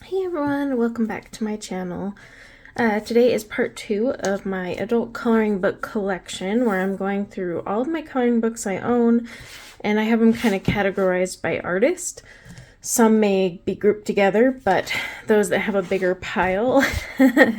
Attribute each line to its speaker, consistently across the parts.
Speaker 1: Hey everyone, welcome back to my channel. Today is part 2 of my adult coloring book collection where I'm going through all of my coloring books I own, and I have them kind of categorized by artist. Some may be grouped together, but those that have a bigger pile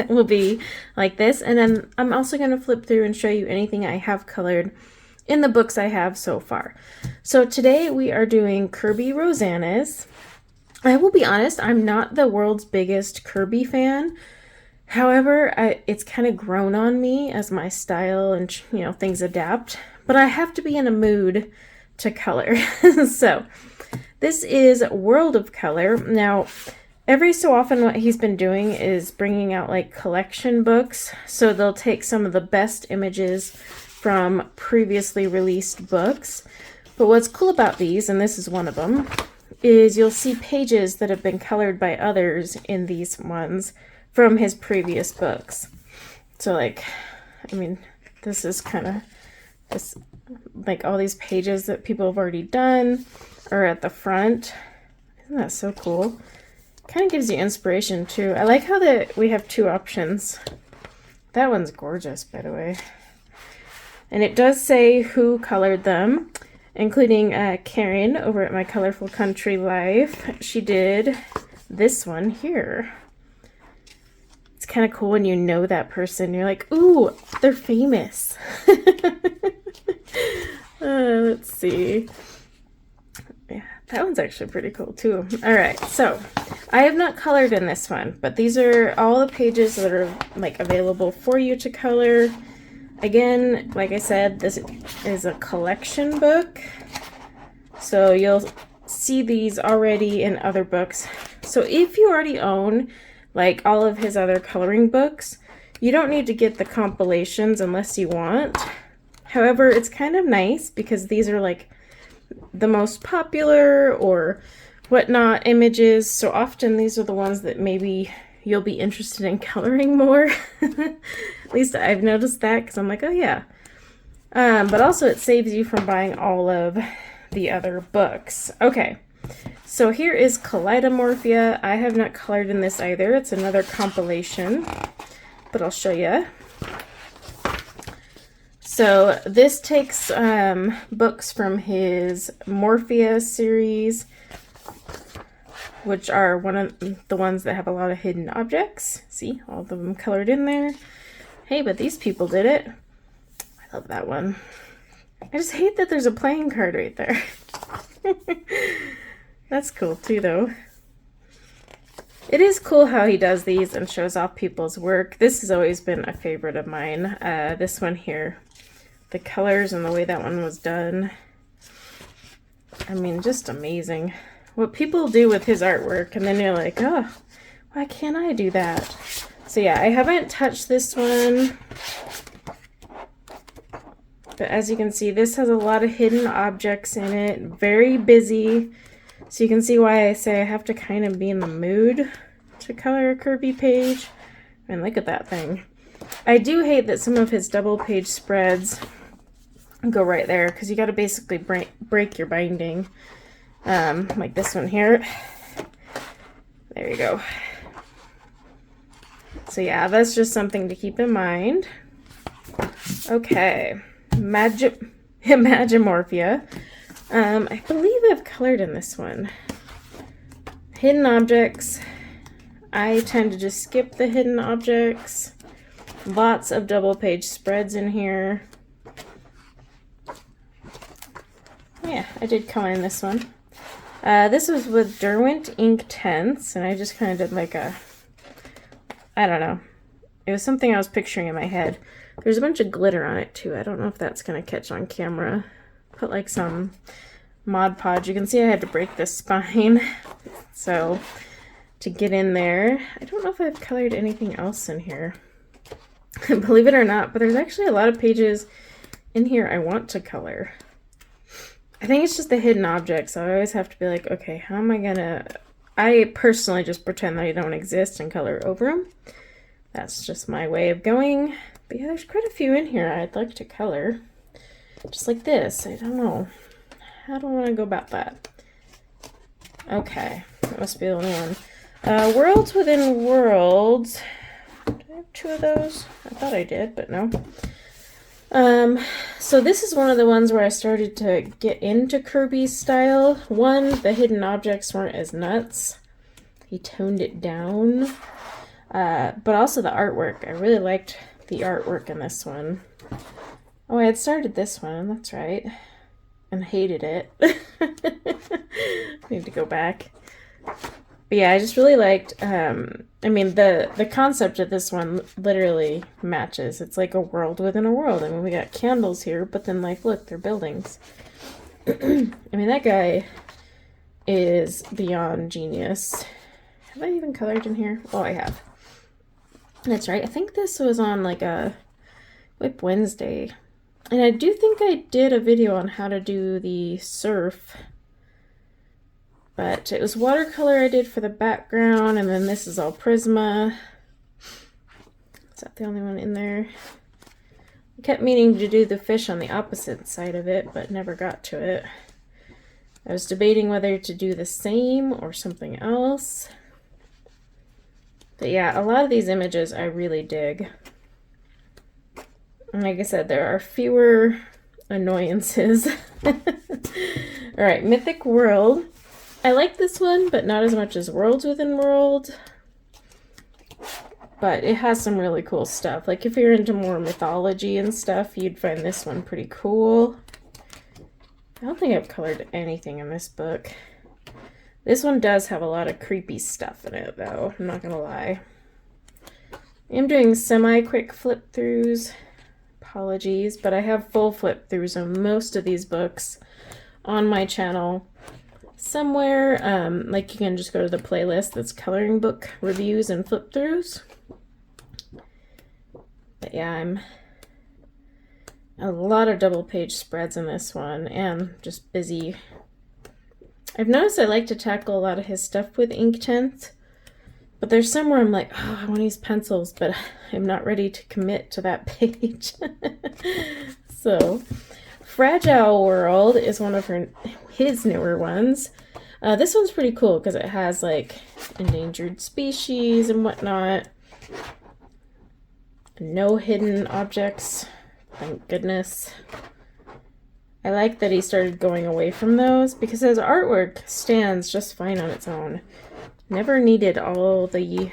Speaker 1: will be like this. And then I'm also going to flip through and show you anything I have colored in the books I have so far. So today we are doing Kerby Rosanes. I will be honest, I'm not the world's biggest Kerby fan. However, it's kind of grown on me as my style and, things adapt. But I have to be in a mood to color. So, this is World of Color. Now, every so often what he's been doing is bringing out like collection books. So they'll take some of the best images from previously released books. But what's cool about these, and this is one of them, is you'll see pages that have been colored by others in these ones from his previous books. So this is kind of this, like all these pages that people have already done are at the front. Isn't that so cool? Kind of gives you inspiration too. I like how that we have two options. That one's gorgeous, by the way. And it does say who colored them, including Karen over at My Colorful Country Life. She did this one here. It's kind of cool when you know that person. You're like, ooh, they're famous. Let's see. Yeah, that one's actually pretty cool too. All right, so I have not colored in this one, but these are all the pages that are like available for you to color. Again, like I said, this is a collection book, so you'll see these already in other books. So if you already own like all of his other coloring books, you don't need to get the compilations unless you want. However, it's kind of nice because these are like the most popular or whatnot images, so often these are the ones that maybe you'll be interested in coloring more. At least I've noticed that because I'm like, oh yeah. But also it saves you from buying all of the other books. Okay, so here is Kaleid Morphia. I have not colored in this either. It's another compilation, but I'll show you. So this takes books from his Morphia series, which are one of the ones that have a lot of hidden objects. See, all of them colored in there. Hey, but these people did it. I love that one. I just hate that there's a playing card right there. That's cool too, though. It is cool how he does these and shows off people's work. This has always been a favorite of mine. This one here. The colors and the way that one was done. I mean, just amazing. What people do with his artwork, and then you're like, oh, why can't I do that? So yeah, I haven't touched this one. But as you can see, this has a lot of hidden objects in it. Very busy. So you can see why I say I have to kind of be in the mood to color a Kerby page. And look at that thing. I do hate that some of his double page spreads go right there, because you got to basically break your binding. Like this one here. There you go. So yeah, that's just something to keep in mind. Okay, Imagimorphia. I believe I've colored in this one. Hidden objects. I tend to just skip the hidden objects. Lots of double page spreads in here. Yeah, I did color in this one. This was with Derwent Ink Tenths, and I just kind of did like a, I don't know. It was something I was picturing in my head. There's a bunch of glitter on it too. I don't know if that's going to catch on camera. Put like some Mod Podge. You can see I had to break this spine. So to get in there, I don't know if I've colored anything else in here. Believe it or not, but there's actually a lot of pages in here I want to color. I think it's just the hidden objects, so I always have to be like, okay, how am I gonna... I personally just pretend that I don't exist and color over them. That's just my way of going. But yeah, there's quite a few in here I'd like to color. Just like this. I don't know. How do I want to go about that? Okay, that must be the only one. Worlds Within Worlds. Did I have 2 of those? I thought I did, but no. So this is one of the ones where I started to get into Kerby's style. One, the hidden objects weren't as nuts. He toned it down. But also the artwork. I really liked the artwork in this one. Oh, I had started this one, that's right. And hated it. Need to go back. But yeah, I just really liked, I mean, the concept of this one literally matches. It's like a world within a world. I mean, we got candles here, but then, like, look, they're buildings. I mean, that guy is beyond genius. Have I even colored in here? Oh, I have. That's right. I think this was on, like, a Whip Wednesday. And I do think I did a video on how to do the surf. But it was watercolor I did for the background, and then this is all Prisma. Is that the only one in there? I kept meaning to do the fish on the opposite side of it, but never got to it. I was debating whether to do the same or something else. But yeah, a lot of these images I really dig. And like I said, there are fewer annoyances. Alright, Mythic World. I like this one, but not as much as Worlds Within World. But it has some really cool stuff. Like if you're into more mythology and stuff, you'd find this one pretty cool. I don't think I've colored anything in this book. This one does have a lot of creepy stuff in it, though. I'm not gonna lie. I'm doing semi-quick flip-throughs. Apologies, but I have full flip-throughs of most of these books on my channel. Somewhere, like you can just go to the playlist that's coloring book reviews and flip throughs. But yeah, I'm a lot of double page spreads in this one and just busy. I've noticed I like to tackle a lot of his stuff with ink tints, but there's somewhere I'm like, oh, I want to use pencils, but I'm not ready to commit to that page. So Fragile World is one of his newer ones. This one's pretty cool because it has like endangered species and whatnot. No hidden objects, thank goodness. I like that he started going away from those because his artwork stands just fine on its own. Never needed all the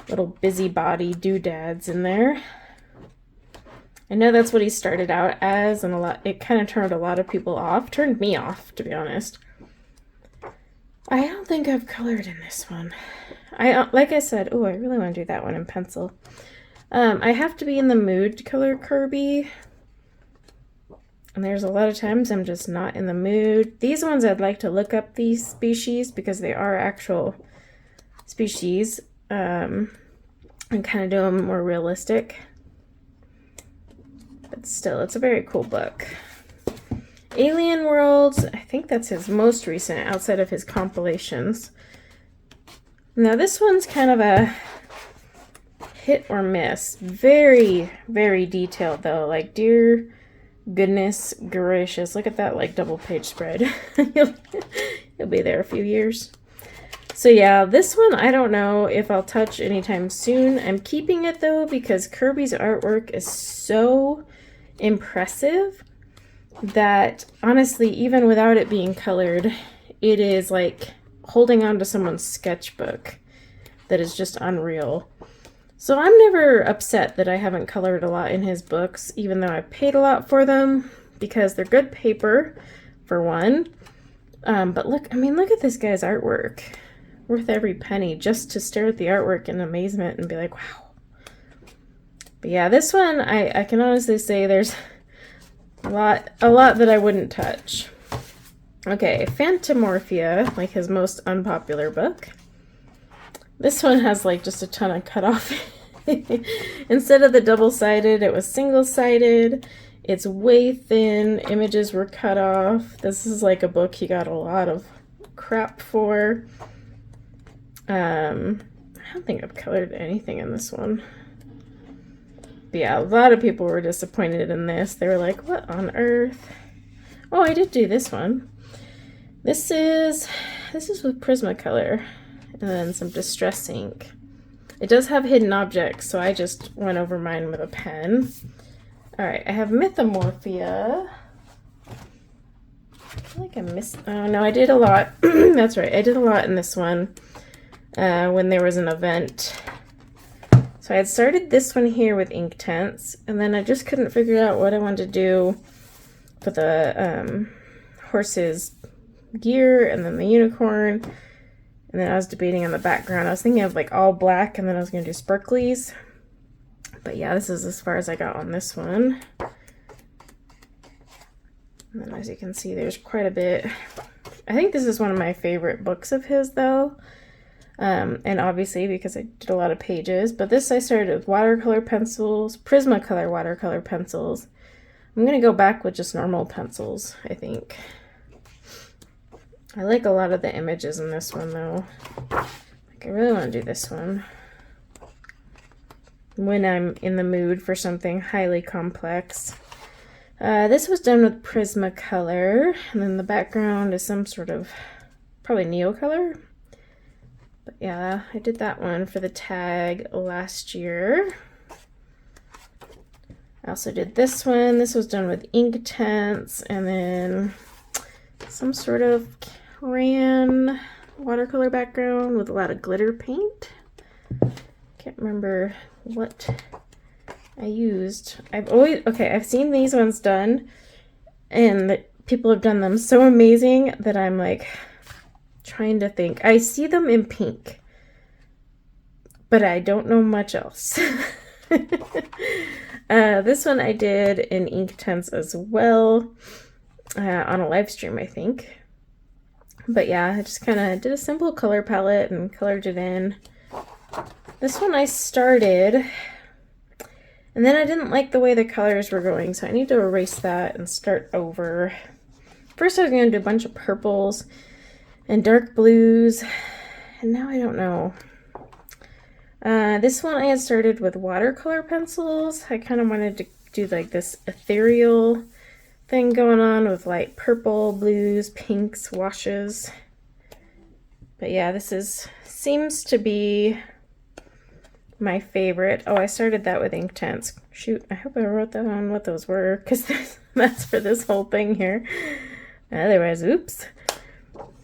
Speaker 1: little busybody doodads in there. I know that's what he started out as, and it kind of turned a lot of people off. Turned me off, to be honest. I don't think I've colored in this one. Like I said, oh, I really want to do that one in pencil. I have to be in the mood to color Kerby. And there's a lot of times I'm just not in the mood. These ones I'd like to look up these species because they are actual species. And kind of do them more realistic. But still, it's a very cool book. Alien Worlds, I think that's his most recent outside of his compilations. Now this one's kind of a hit or miss. Very, very detailed though. Like, dear goodness gracious, look at that like double page spread. You'll be there a few years. So yeah, this one I don't know if I'll touch anytime soon. I'm keeping it though because Kerby's artwork is so impressive that honestly, even without it being colored, it is like holding on to someone's sketchbook that is just unreal. So I'm never upset that I haven't colored a lot in his books, even though I paid a lot for them, because they're good paper, for one. But look, I mean, look at this guy's artwork. Worth every penny just to stare at the artwork in amazement and be like, wow. But yeah, this one, I can honestly say there's a lot that I wouldn't touch. Okay, Fantomorphia, like his most unpopular book. This one has like just a ton of cut off. Instead of the double-sided, it was single-sided. It's way thin. Images were cut off. This is like a book he got a lot of crap for. I don't think I've colored anything in this one. But yeah, a lot of people were disappointed in this. They were like, what on earth? Oh, I did do this one. This is with Prismacolor. and then some distress ink. It does have hidden objects, so I just went over mine with a pen. Alright, I have Mythomorphia. I feel like I missed... Oh, no, I did a lot. That's right, I did a lot in this one when there was an event. So I had started this one here with Inktense, and then I just couldn't figure out what I wanted to do for the horse's gear, and then the unicorn. And then I was debating on the background. I was thinking of like all black, and then I was going to do sparklies. But yeah, this is as far as I got on this one. And then as you can see, there's quite a bit. I think this is one of my favorite books of his, though. And obviously because I did a lot of pages. But this I started with watercolor pencils, Prismacolor watercolor pencils. I'm going to go back with just normal pencils, I think. I like a lot of the images in this one, though. Like, I really want to do this one when I'm in the mood for something highly complex. This was done with Prismacolor, and then the background is some sort of probably Neocolor. But yeah, I did that one for the tag last year. I also did this one. This was done with Inktense, and then some sort of crayon watercolor background with a lot of glitter paint. Can't remember what I used. I've seen these ones done, and people have done them so amazing that I'm like trying to think. I see them in pink, but I don't know much else. This one I did in Inktense as well, on a live stream, I think. But yeah, I just kind of did a simple color palette and colored it in. This one I started, and then I didn't like the way the colors were going, so I need to erase that and start over. First I was going to do a bunch of purples and dark blues, and now I don't know. This one I had started with watercolor pencils. I kind of wanted to do like this ethereal thing going on with light purple, blues, pinks, washes. But yeah, this seems to be my favorite. Oh, I started that with Inktense. Shoot, I hope I wrote down what those were, because that's for this whole thing here. Otherwise, oops.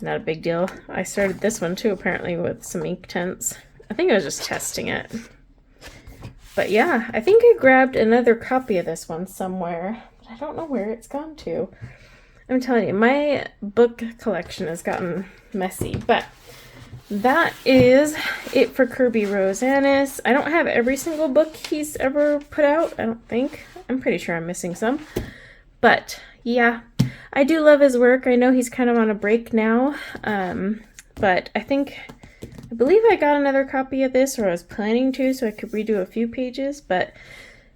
Speaker 1: Not a big deal. I started this one too, apparently, with some Inktense. I think I was just testing it. But yeah, I think I grabbed another copy of this one somewhere. I don't know where it's gone to. I'm telling you, my book collection has gotten messy, but that is it for Kerby Rosanes. I don't have every single book he's ever put out, I don't think. I'm pretty sure I'm missing some. But yeah, I do love his work. I know he's kind of on a break now, but I believe I got another copy of this, or I was planning to, so I could redo a few pages, but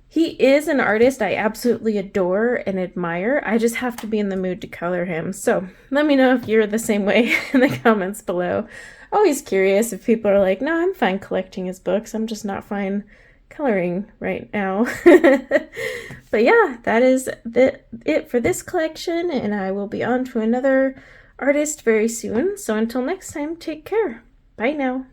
Speaker 1: he is an artist I absolutely adore and admire. I just have to be in the mood to color him. So let me know if you're the same way in the comments below. Always curious if people are like, no, I'm fine collecting his books. I'm just not fine coloring right now. But yeah, that is it for this collection, and I will be on to another artist very soon. So until next time, take care. Bye now.